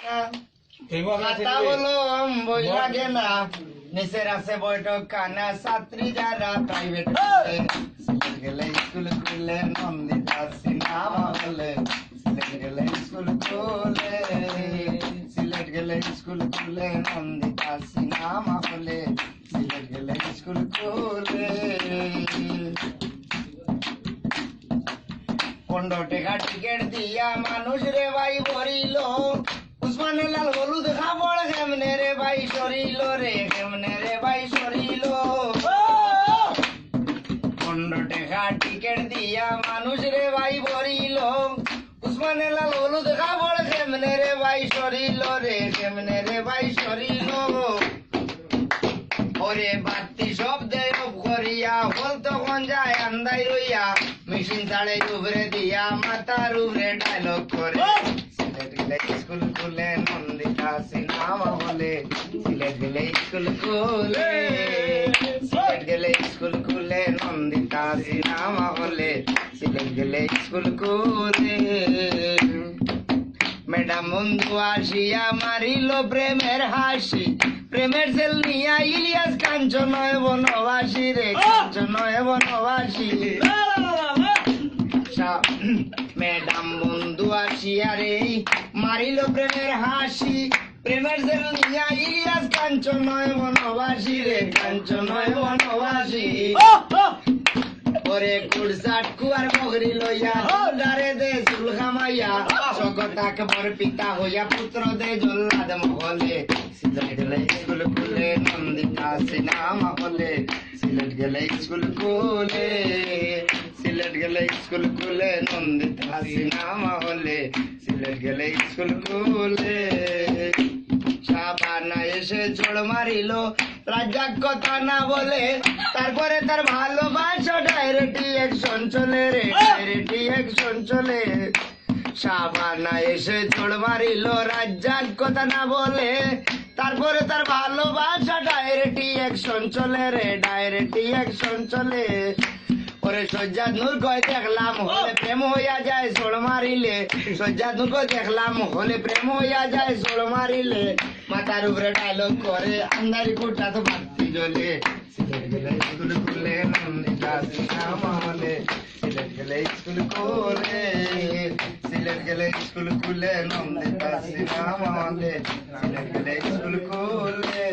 খাতা হলো বই লাগে না, নিচের আছে বৈঠক খানা, ছাত্রী যারা প্রাইভেট গেলে স্কুল খুলে নন্দিতা সিনেমা হলে, সিলেট গেলে স্কুল খুলে, সিলেট গেলে স্কুল খুলে নন্দিতা সিনেমা হলে, সিলেট গেলে স্কুল খুলে। 15 টাকা টিকিট দিয়া মানুষ রে ভাই ভরিল, উসমানে লাল হলুদ খাবড় কেমনে রে ভাই সরিল রে, কেমনে রে ভাই সরিল। 15 টাকা টিকিট দিয়া মানুষ রে ভাই ভরিল, উসমানে লাল হলুদ খাবড় কেমনে রে ভাই সরিল রে, কেমনে রে ভাই সরিল। ওরে বাতি শব্দে রূপ করিয়া হল তখন যায় আন্দাই রইয়া, মেশিন চাড়ে উপরে দিয়া মাথার উপরে ডায়লগ করে। সিলেট গেলে স্কুল খুলে নন্দিতা সিনেমা হলে, সিলেট গেলে স্কুল খুলে, সিলেট গেলে স্কুল খুলে নন্দিতা সিনেমা হলে, সিলেট গেলে স্কুল খুলে। ম্যাডাম বন্ধু আসিয়া মারিল প্রেমের হাসি, প্রেমের সেল নিয়া ইলিয়াস কাঞ্চন বনবাসী রে, কাঞ্চন বনবাসী। ম্যাডাম বন্ধু আসিয়া রে মারিল প্রেমের হাসি, প্রেমের সেল নিয়া ইলিয়াস কাঞ্চন বনবাসী রে, কাঞ্চন বনবাসী। ওরে কুড়সাট কুয়ার বগরি লইয়া ডারে দে চুল খামাইয়া, জগতাক বর পিতা হইয়া পুত্র দে জল্লাদ মহলে, সিলেট গেলে স্কুল খুলে নন্দিতা সিনেমা হলে, সিলেট গেলে স্কুল খুলে, সিলেট গেলে স্কুল খুলে নন্দিতা সিনেমা হলে, সিলেট গেলে স্কুল খুলে। সাবানা এসে জোড় মারিল রাজ্জাক কথা না বলে, তারপরে তার ভালোবাসা ডাইরেক্ট অ্যাকশন চলে রে, ডাইরেক্ট অ্যাকশন চলে। সাবানা এসে জোড় মারিল রাজ্জাক কথা না বলে, তারপরে তার ভালোবাসা ডাইরেক্ট অ্যাকশন চলে রে, ডাইরেক্ট অ্যাকশন চলে। ওরে সজ্জাদ নূর কয় দেখলাম হলে প্রেম হইয়া যায় সোড় মারিলে, সজ্জাদ নূর কয় দেখলাম হলে প্রেম হইয়া যায় সোড় মারিলে, মাথার উপরে ডায়লগ করে আন্দারি কুটা তো বাতি জ্বলে। সিলেট গেলে স্কুল খুলে নন্দিতা সিনেমা হলে, সিলেট গেলে স্কুল খুলে, সিলেট গেলে স্কুল খুলে নন্দিতা সিনেমা হলে, সিলেট গেলে স্কুল খুলে।